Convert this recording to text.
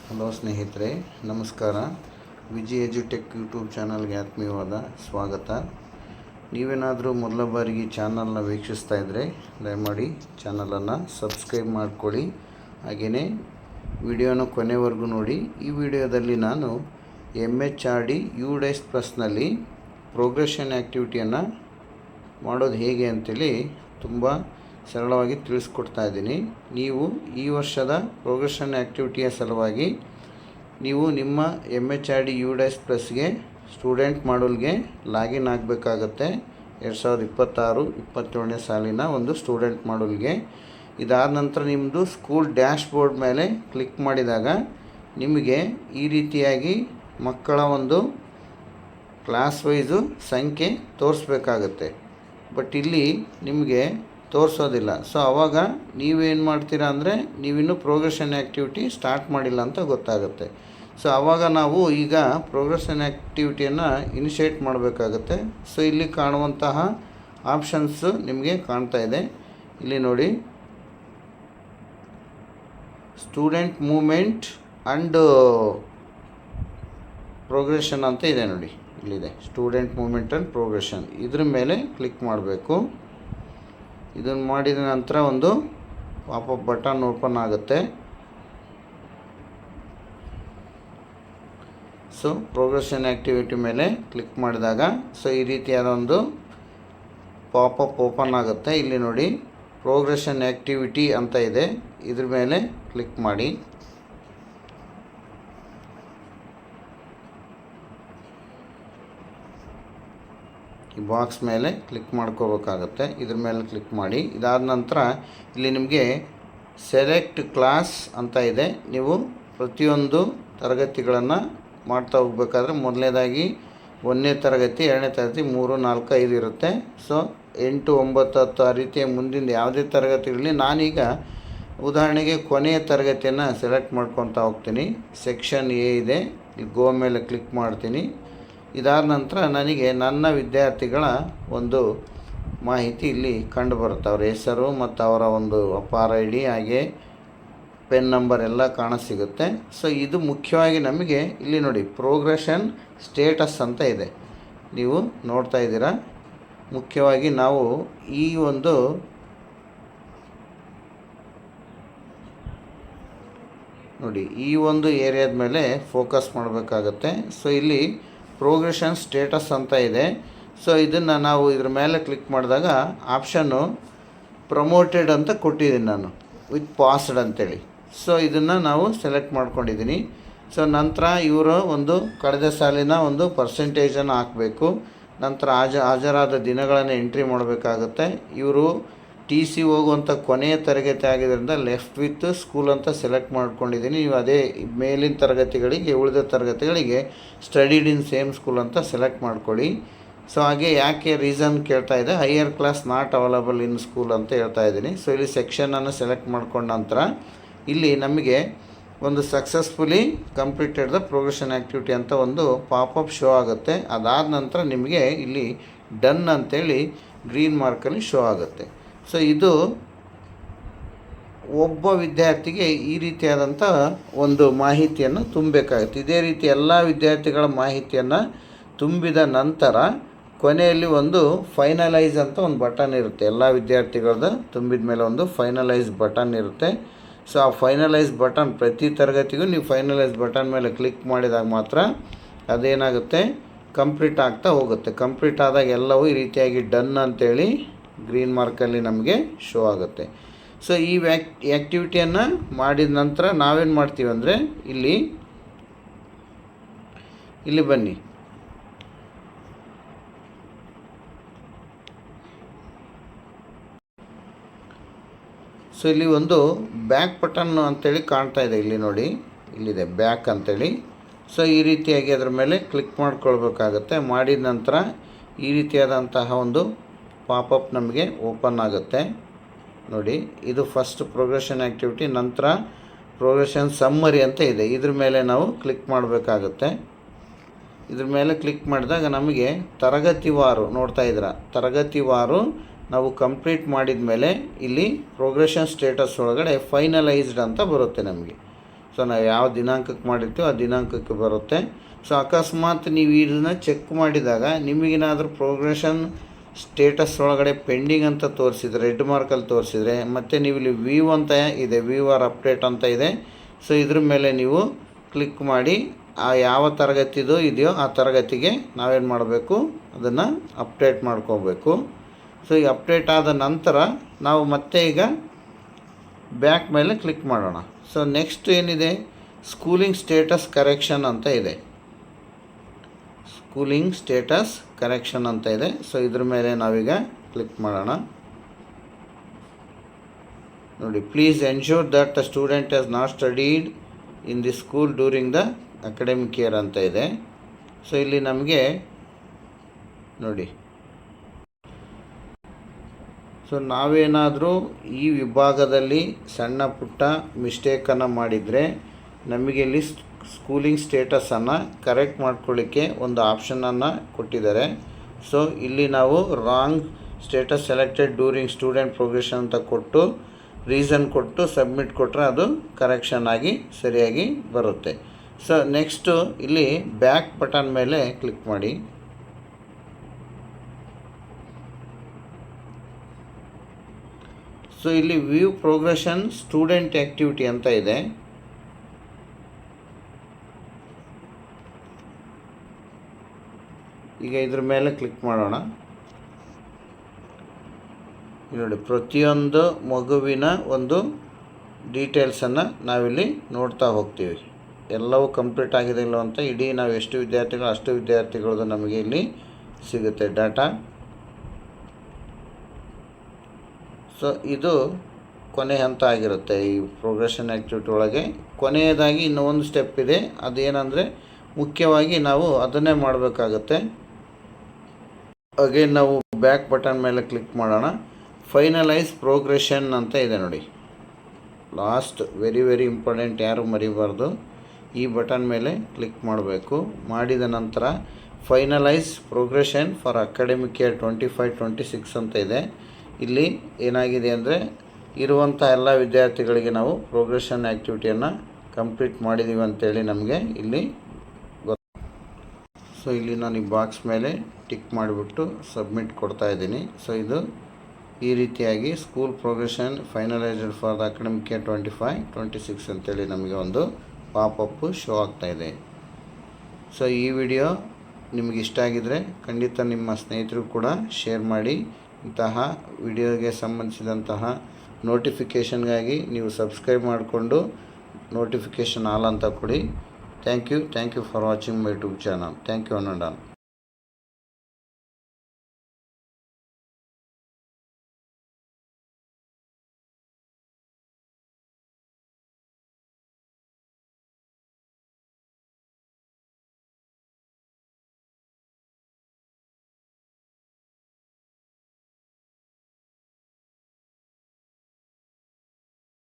Hello ಸ್ನೇಹಿತರೆ, ನಮಸ್ಕಾರ. Viji ಎಜುಟೆಕ್ YouTube ಚಾನಲ್ಗೆ ಆತ್ಮೀಯವಾದ ಸ್ವಾಗತ. ನೀವೇನಾದರೂ ಮೊದಲ ಬಾರಿಗೆ ಚಾನಲ್ನ ವೀಕ್ಷಿಸ್ತಾ ಇದ್ದರೆ ದಯಮಾಡಿ ಚಾನಲನ್ನು ಸಬ್ಸ್ಕ್ರೈಬ್ ಮಾಡಿಕೊಳ್ಳಿ. ಹಾಗೆಯೇ ವಿಡಿಯೋನ ಕೊನೆವರೆಗೂ ನೋಡಿ. ಈ ವಿಡಿಯೋದಲ್ಲಿ ನಾನು MHRD UDAS ಪ್ಲಸ್ನಲ್ಲಿ ಪ್ರೋಗ್ರೆಷನ್ ಆ್ಯಕ್ಟಿವಿಟಿಯನ್ನು ಮಾಡೋದು ಹೇಗೆ ಅಂತೇಳಿ ತುಂಬ ಸರಳವಾಗಿ ತಿಳಿಸ್ಕೊಡ್ತಾ ಇದ್ದೀನಿ. ನೀವು ಈ ವರ್ಷದ ಪ್ರೋಗ್ರೆಷನ್ ಆ್ಯಕ್ಟಿವಿಟಿಯ ಸಲುವಾಗಿ ನೀವು ನಿಮ್ಮ MHRD UDAS ಪ್ಲಸ್ಗೆ ಸ್ಟೂಡೆಂಟ್ ಮಾಡಲ್ಗೆ ಲಾಗಿನ್ ಆಗಬೇಕಾಗತ್ತೆ. 2026-27ನೇ ಸಾಲಿನ ಒಂದು ಸ್ಟೂಡೆಂಟ್ ಮಾಡಲ್ಗೆ. ಇದಾದ ನಂತರ ನಿಮ್ಮದು ಸ್ಕೂಲ್ ಡ್ಯಾಶ್ ಬೋರ್ಡ್ ಮೇಲೆ ಕ್ಲಿಕ್ ಮಾಡಿದಾಗ ನಿಮಗೆ ಈ ರೀತಿಯಾಗಿ ಮಕ್ಕಳ ಒಂದು ಕ್ಲಾಸ್ ವೈಸು ಸಂಖ್ಯೆ ತೋರಿಸ್ಬೇಕಾಗತ್ತೆ. ಬಟ್ ಇಲ್ಲಿ ನಿಮಗೆ ತೋರಿಸೋದಿಲ್ಲ. ಸೊ ಆವಾಗ ನೀವೇನು ಮಾಡ್ತೀರಾ ಅಂದರೆ ನೀವಿನ್ನೂ ಪ್ರೋಗ್ರೆಷನ್ ಆ್ಯಕ್ಟಿವಿಟಿ ಸ್ಟಾರ್ಟ್ ಮಾಡಿಲ್ಲ ಅಂತ ಗೊತ್ತಾಗುತ್ತೆ. ಸೊ ಆವಾಗ ನಾವು ಈಗ ಪ್ರೋಗ್ರೆಷನ್ ಆ್ಯಕ್ಟಿವಿಟಿಯನ್ನು ಇನಿಷಿಯೇಟ್ ಮಾಡಬೇಕಾಗತ್ತೆ. ಸೊ ಇಲ್ಲಿ ಕಾಣುವಂತಹ ಆಪ್ಷನ್ಸು ನಿಮಗೆ ಕಾಣ್ತಾ ಇದೆ. ಇಲ್ಲಿ ನೋಡಿ, ಸ್ಟೂಡೆಂಟ್ ಮೂವ್ಮೆಂಟ್ ಆ್ಯಂಡ್ ಪ್ರೋಗ್ರೆಷನ್ ಅಂತ ಇದೆ ನೋಡಿ. ಇಲ್ಲಿದೆ ಸ್ಟೂಡೆಂಟ್ ಮೂವ್ಮೆಂಟ್ ಆ್ಯಂಡ್ ಪ್ರೋಗ್ರೆಷನ್. ಇದ್ರ ಮೇಲೆ ಕ್ಲಿಕ್ ಮಾಡಬೇಕು. ಇದನ್ನು ಮಾಡಿದ ನಂತರ ಒಂದು ಪಾಪಪ್ ಬಟನ್ ಓಪನ್ ಆಗುತ್ತೆ. ಸೊ ಪ್ರೋಗ್ರೆಷನ್ ಆ್ಯಕ್ಟಿವಿಟಿ ಮೇಲೆ ಕ್ಲಿಕ್ ಮಾಡಿದಾಗ ಈ ರೀತಿಯಾದ ಒಂದು ಪಾಪಪ್ ಓಪನ್ ಆಗುತ್ತೆ. ಇಲ್ಲಿ ನೋಡಿ, ಪ್ರೋಗ್ರೆಷನ್ ಆ್ಯಕ್ಟಿವಿಟಿ ಅಂತ ಇದೆ. ಇದ್ರ ಮೇಲೆ ಕ್ಲಿಕ್ ಮಾಡಿ. ಈ ಬಾಕ್ಸ್ ಮೇಲೆ ಕ್ಲಿಕ್ ಮಾಡ್ಕೋಬೇಕಾಗತ್ತೆ. ಇದ್ರ ಮೇಲೆ ಕ್ಲಿಕ್ ಮಾಡಿ. ಇದಾದ ನಂತರ ಇಲ್ಲಿ ನಿಮಗೆ ಸೆಲೆಕ್ಟ್ ಕ್ಲಾಸ್ ಅಂತ ಇದೆ. ನೀವು ಪ್ರತಿಯೊಂದು ತರಗತಿಗಳನ್ನು ಮಾಡ್ತಾ ಹೋಗಬೇಕಾದ್ರೆ ಮೊದಲನೇದಾಗಿ 1ನೇ ತರಗತಿ, 2ನೇ ತರಗತಿ, 3, 4, 5 ಇರುತ್ತೆ. ಸೊ 8, 9, 10 ಆ ರೀತಿಯ ಮುಂದಿನ ಯಾವುದೇ ತರಗತಿಗಳಲ್ಲಿ ನಾನೀಗ ಉದಾಹರಣೆಗೆ ಕೊನೆಯ ತರಗತಿಯನ್ನು ಸೆಲೆಕ್ಟ್ ಮಾಡ್ಕೊತಾ ಹೋಗ್ತೀನಿ. ಸೆಕ್ಷನ್ ಎ ಇದೆ. ಇಲ್ಲಿ ಗೋ ಮೇಲೆ ಕ್ಲಿಕ್ ಮಾಡ್ತೀನಿ. ಇದಾದ ನಂತರ ನನಗೆ ನನ್ನ ವಿದ್ಯಾರ್ಥಿಗಳ ಒಂದು ಮಾಹಿತಿ ಇಲ್ಲಿ ಕಂಡು ಬರುತ್ತೆ. ಅವರ ಹೆಸರು ಮತ್ತು ಅವರ ಒಂದು ಅಪಾರ್ ID ಹಾಗೆ ಪೆನ್ ನಂಬರ್ ಎಲ್ಲ ಕಾಣಸಿಗುತ್ತೆ. ಸೊ ಇದು ಮುಖ್ಯವಾಗಿ ನಮಗೆ ಇಲ್ಲಿ ನೋಡಿ ಪ್ರೋಗ್ರೆಷನ್ ಸ್ಟೇಟಸ್ ಅಂತ ಇದೆ. ನೀವು ನೋಡ್ತಾ ಇದ್ದೀರಾ. ಮುಖ್ಯವಾಗಿ ನಾವು ಈ ಒಂದು ನೋಡಿ ಈ ಒಂದು ಏರಿಯಾದ ಮೇಲೆ ಫೋಕಸ್ ಮಾಡಬೇಕಾಗತ್ತೆ. ಸೊ ಇಲ್ಲಿ ಪ್ರೋಗ್ರೆಷನ್ ಸ್ಟೇಟಸ್ ಅಂತ ಇದೆ. ಸೊ ಇದನ್ನು ನಾವು ಇದ್ರ ಮೇಲೆ ಕ್ಲಿಕ್ ಮಾಡಿದಾಗ ಆಪ್ಷನ್ನು ಪ್ರಮೋಟೆಡ್ ಅಂತ ಕೊಟ್ಟಿದ್ದೀನಿ ನಾನು, ವಿತ್ ಪಾಸ್ಡ್ ಅಂತೇಳಿ. ಸೊ ಇದನ್ನು ನಾವು ಸೆಲೆಕ್ಟ್ ಮಾಡ್ಕೊಂಡಿದ್ದೀನಿ. ಸೊ ನಂತರ ಇವರು ಒಂದು ಕಳೆದ ಸಾಲಿನ ಒಂದು ಪರ್ಸೆಂಟೇಜನ್ನು ಹಾಕಬೇಕು. ನಂತರ ಹಾಜರಾದ ದಿನಗಳನ್ನು ಎಂಟ್ರಿ ಮಾಡಬೇಕಾಗುತ್ತೆ. ಇವರು TC ಹೋಗುವಂಥ ಕೊನೆಯ ತರಗತಿ ಆಗಿದ್ದರಿಂದ ಲೆಫ್ಟ್ ವಿತ್ ಸ್ಕೂಲ್ ಅಂತ ಸೆಲೆಕ್ಟ್ ಮಾಡ್ಕೊಂಡಿದ್ದೀನಿ. ನೀವು ಅದೇ ಮೇಲಿನ ತರಗತಿಗಳಿಗೆ, ಉಳಿದ ತರಗತಿಗಳಿಗೆ ಸ್ಟಡಿಡ್ ಇನ್ ಸೇಮ್ ಸ್ಕೂಲ್ ಅಂತ ಸೆಲೆಕ್ಟ್ ಮಾಡ್ಕೊಳ್ಳಿ. ಸೊ ಹಾಗೆ ಯಾಕೆ ರೀಸನ್ ಕೇಳ್ತಾ ಇದೆ, higher class not available in school ಅಂತ ಹೇಳ್ತಾ ಇದ್ದೀನಿ. ಸೊ ಇಲ್ಲಿ ಸೆಕ್ಷನನ್ನು ಸೆಲೆಕ್ಟ್ ಮಾಡ್ಕೊಂಡ ನಂತರ ಇಲ್ಲಿ ನಮಗೆ ಒಂದು successfully completed the progression activity ಅಂತ ಒಂದು ಪಾಪಪ್ ಶೋ ಆಗುತ್ತೆ. ಅದಾದ ನಂತರ ನಿಮಗೆ ಇಲ್ಲಿ ಡನ್ ಅಂತೇಳಿ ಗ್ರೀನ್ ಮಾರ್ಕಲ್ಲಿ ಶೋ ಆಗುತ್ತೆ. ಸೊ ಇದು ಒಬ್ಬ ವಿದ್ಯಾರ್ಥಿಗೆ ಈ ರೀತಿಯಾದಂಥ ಒಂದು ಮಾಹಿತಿಯನ್ನು ತುಂಬಬೇಕಾಗುತ್ತೆ. ಇದೇ ರೀತಿ ಎಲ್ಲ ವಿದ್ಯಾರ್ಥಿಗಳ ಮಾಹಿತಿಯನ್ನು ತುಂಬಿದ ನಂತರ ಕೊನೆಯಲ್ಲಿ ಒಂದು ಫೈನಲೈಸ್ ಅಂತ ಒಂದು ಬಟನ್ ಇರುತ್ತೆ. ಎಲ್ಲ ವಿದ್ಯಾರ್ಥಿಗಳದ್ದು ತುಂಬಿದ ಮೇಲೆ ಒಂದು ಫೈನಲೈಸ್ ಬಟನ್ ಇರುತ್ತೆ. ಸೊ ಆ ಫೈನಲೈಸ್ ಬಟನ್ ಪ್ರತಿ ತರಗತಿಗೂ ನೀವು ಫೈನಲೈಸ್ ಬಟನ್ ಮೇಲೆ ಕ್ಲಿಕ್ ಮಾಡಿದಾಗ ಮಾತ್ರ ಅದೇನಾಗುತ್ತೆ, ಕಂಪ್ಲೀಟ್ ಆಗ್ತಾ ಹೋಗುತ್ತೆ. ಕಂಪ್ಲೀಟ್ ಆದಾಗ ಎಲ್ಲವೂ ಈ ರೀತಿಯಾಗಿ ಡನ್ ಅಂತೇಳಿ ಗ್ರೀನ್ ಮಾರ್ಕಲ್ಲಿ ನಮಗೆ ಶೋ ಆಗುತ್ತೆ. ಸೊ ಈ ಆ್ಯಕ್ಟಿವಿಟಿಯನ್ನು ಮಾಡಿದ ನಂತರ ನಾವೇನು ಮಾಡ್ತೀವಿ ಅಂದರೆ ಇಲ್ಲಿ ಬನ್ನಿ. ಸೊ ಇಲ್ಲಿ ಒಂದು ಬ್ಯಾಕ್ ಬಟನ್ ಅಂತೇಳಿ ಕಾಣ್ತಾ ಇದೆ. ಇಲ್ಲಿ ನೋಡಿ, ಇಲ್ಲಿದೆ ಬ್ಯಾಕ್ ಅಂತೇಳಿ. ಸೊ ಈ ರೀತಿಯಾಗಿ ಅದರ ಮೇಲೆ ಕ್ಲಿಕ್ ಮಾಡ್ಕೊಳ್ಬೇಕಾಗತ್ತೆ. ಮಾಡಿದ ನಂತರ ಈ ರೀತಿಯಾದಂತಹ ಒಂದು ಪಾಪಪ್ ನಮಗೆ ಓಪನ್ ಆಗುತ್ತೆ. ನೋಡಿ, ಇದು ಫಸ್ಟ್ ಪ್ರೋಗ್ರೆಷನ್ ಆ್ಯಕ್ಟಿವಿಟಿ. ನಂತರ ಪ್ರೋಗ್ರೆಷನ್ ಸಮ್ಮರಿ ಅಂತ ಇದೆ. ಇದ್ರ ಮೇಲೆ ನಾವು ಕ್ಲಿಕ್ ಮಾಡಬೇಕಾಗತ್ತೆ. ಇದ್ರ ಮೇಲೆ ಕ್ಲಿಕ್ ಮಾಡಿದಾಗ ನಮಗೆ ತರಗತಿವಾರು ನೋಡ್ತಾ ಇದ್ದೀರಾ, ತರಗತಿವಾರು ನಾವು ಕಂಪ್ಲೀಟ್ ಮಾಡಿದ ಮೇಲೆ ಇಲ್ಲಿ ಪ್ರೋಗ್ರೆಷನ್ ಸ್ಟೇಟಸ್ ಒಳಗಡೆ ಫೈನಲೈಸ್ಡ್ ಅಂತ ಬರುತ್ತೆ ನಮಗೆ. ಸೊ ನಾವು ಯಾವ ದಿನಾಂಕಕ್ಕೆ ಮಾಡಿರ್ತೀವೋ ಆ ದಿನಾಂಕಕ್ಕೆ ಬರುತ್ತೆ. ಸೊ ಅಕಸ್ಮಾತ್ ನೀವು ಇದನ್ನು ಚೆಕ್ ಮಾಡಿದಾಗ ನಿಮಗೇನಾದರೂ ಪ್ರೋಗ್ರೆಷನ್ ಸ್ಟೇಟಸ್ ಒಳಗಡೆ ಪೆಂಡಿಂಗ್ ಅಂತ ತೋರಿಸಿದರೆ, ರೆಡ್ ಮಾರ್ಕಲ್ಲಿ ತೋರಿಸಿದರೆ, ಮತ್ತು ನೀವು ಇಲ್ಲಿ ವ್ಯೂ ಅಂತ ಇದೆ, ವ್ಯೂ ಆರ್ ಅಪ್ಡೇಟ್ ಅಂತ ಇದೆ. ಸೊ ಇದ್ರ ಮೇಲೆ ನೀವು ಕ್ಲಿಕ್ ಮಾಡಿ ಆ ಯಾವ ತರಗತಿದು ಇದೆಯೋ ಆ ತರಗತಿಗೆ ನಾವೇನು ಮಾಡಬೇಕು, ಅದನ್ನು ಅಪ್ಡೇಟ್ ಮಾಡ್ಕೋಬೇಕು. ಸೊ ಈ ಅಪ್ಡೇಟ್ ಆದ ನಂತರ ನಾವು ಮತ್ತೆ ಈಗ ಬ್ಯಾಕ್ ಮೇಲೆ ಕ್ಲಿಕ್ ಮಾಡೋಣ. ಸೊ ನೆಕ್ಸ್ಟ್ ಏನಿದೆ, ಸ್ಕೂಲಿಂಗ್ ಸ್ಟೇಟಸ್ ಕರೆಕ್ಷನ್ ಅಂತ ಇದೆ. ಸ್ಕೂಲಿಂಗ್ ಸ್ಟೇಟಸ್ ಕರೆಕ್ಷನ್ ಅಂತ ಇದೆ. ಸೊ ಇದ್ರ ಮೇಲೆ ನಾವೀಗ ಕ್ಲಿಕ್ ಮಾಡೋಣ. ನೋಡಿ, please ensure that the student has not studied in the school during the academic year ಅಂತ ಇದೆ. ಸೊ ಇಲ್ಲಿ ನಮಗೆ ನೋಡಿ, ಸೊ ನಾವೇನಾದರೂ ಈ ವಿಭಾಗದಲ್ಲಿ ಸಣ್ಣ ಪುಟ್ಟ ಮಿಸ್ಟೇಕನ್ನು ಮಾಡಿದರೆ ನಮಗೆ ಇಲ್ಲಿ ಸ್ಕೂಲಿಂಗ್ ಸ್ಟೇಟಸನ್ನು ಕರೆಕ್ಟ್ ಮಾಡ್ಕೊಳ್ಳಿಕ್ಕೆ ಒಂದು ಆಪ್ಷನನ್ನು ಕೊಟ್ಟಿದ್ದಾರೆ. ಸೊ ಇಲ್ಲಿ ನಾವು wrong status selected during student progression ಅಂತ ಕೊಟ್ಟು ರೀಸನ್ ಕೊಟ್ಟು ಸಬ್ಮಿಟ್ ಕೊಟ್ಟರೆ ಅದು ಕರೆಕ್ಷನ್ ಆಗಿ ಸರಿಯಾಗಿ ಬರುತ್ತೆ. ಸೊ ನೆಕ್ಸ್ಟು ಇಲ್ಲಿ ಬ್ಯಾಕ್ ಬಟನ್ ಮೇಲೆ ಕ್ಲಿಕ್ ಮಾಡಿ. ಸೊ ಇಲ್ಲಿ ವ್ಯೂ ಪ್ರೋಗ್ರೆಷನ್ ಸ್ಟೂಡೆಂಟ್ ಆ್ಯಕ್ಟಿವಿಟಿ ಅಂತ ಇದೆ. ಈಗ ಇದ್ರ ಮೇಲೆ ಕ್ಲಿಕ್ ಮಾಡೋಣ. ನೋಡಿ, ಪ್ರತಿಯೊಂದು ಮಗುವಿನ ಒಂದು ಡೀಟೇಲ್ಸನ್ನು ನಾವಿಲ್ಲಿ ನೋಡ್ತಾ ಹೋಗ್ತೀವಿ. ಎಲ್ಲವೂ ಕಂಪ್ಲೀಟ್ ಆಗಿದೆ ಇಲ್ಲೋ ಅಂತ ಇಡೀ ನಾವು ಎಷ್ಟು ವಿದ್ಯಾರ್ಥಿಗಳು ಅಷ್ಟು ವಿದ್ಯಾರ್ಥಿಗಳದ್ದು ನಮಗೆ ಇಲ್ಲಿ ಸಿಗುತ್ತೆ ಡಾಟಾ. ಸೊ ಇದು ಕೊನೆ ಹಂತ ಆಗಿರುತ್ತೆ ಈ ಪ್ರೋಗ್ರೆಷನ್ ಆ್ಯಕ್ಟಿವಿಟಿ ಒಳಗೆ. ಕೊನೆಯದಾಗಿ ಇನ್ನೂ ಒಂದು ಸ್ಟೆಪ್ ಇದೆ, ಅದೇನೆಂದರೆ ಮುಖ್ಯವಾಗಿ ನಾವು ಅದನ್ನೇ ಮಾಡಬೇಕಾಗತ್ತೆ. ಅಗೇನ್ ನಾವು ಬ್ಯಾಕ್ ಬಟನ್ ಮೇಲೆ ಕ್ಲಿಕ್ ಮಾಡೋಣ. ಫೈನಲೈಸ್ ಪ್ರೋಗ್ರೆಷನ್ ಅಂತ ಇದೆ ನೋಡಿ, ಲಾಸ್ಟ್ ವೆರಿ ವೆರಿ ಇಂಪಾರ್ಟೆಂಟ್, ಯಾರು ಮರಿಬಾರ್ದು. ಈ ಬಟನ್ ಮೇಲೆ ಕ್ಲಿಕ್ ಮಾಡಬೇಕು. ಮಾಡಿದ ನಂತರ finalise progression for academic year 25-26 ಅಂತ ಇದೆ. ಇಲ್ಲಿ ಏನಾಗಿದೆ ಅಂದರೆ ಇರುವಂಥ ಎಲ್ಲ ವಿದ್ಯಾರ್ಥಿಗಳಿಗೆ ನಾವು ಪ್ರೋಗ್ರೆಷನ್ ಆ್ಯಕ್ಟಿವಿಟಿಯನ್ನು ಕಂಪ್ಲೀಟ್ ಮಾಡಿದ್ದೀವಿ ಅಂತೇಳಿ ನಮಗೆ ಇಲ್ಲಿ ಸೊ ಇಲ್ಲಿ ನಾನು ಈ ಬಾಕ್ಸ್ ಮೇಲೆ ಟಿಕ್ ಮಾಡಿಬಿಟ್ಟು ಸಬ್ಮಿಟ್ ಕೊಡ್ತಾ ಇದ್ದೀನಿ. ಸೊ ಇದು ಈ ರೀತಿಯಾಗಿ school progression finalised for the academic year 25-26 ಅಂತೇಳಿ ನಮಗೆ ಒಂದು ಪಾಪಪ್ಪು ಶೋ ಆಗ್ತಾಯಿದೆ. ಸೊ ಈ ವಿಡಿಯೋ ನಿಮಗೆ ಇಷ್ಟ ಆಗಿದರೆ ಖಂಡಿತ ನಿಮ್ಮ ಸ್ನೇಹಿತರು ಕೂಡ ಶೇರ್ ಮಾಡಿ. ಇಂತಹ ವಿಡಿಯೋಗೆ ಸಂಬಂಧಿಸಿದಂತಹ ನೋಟಿಫಿಕೇಷನ್ಗಾಗಿ ನೀವು ಸಬ್ಸ್ಕ್ರೈಬ್ ಮಾಡಿಕೊಂಡು ನೋಟಿಫಿಕೇಷನ್ ಆಲ್ ಅಂತ ಕೊಡಿ. Thank you for watching my YouTube channel. Thank you one and all.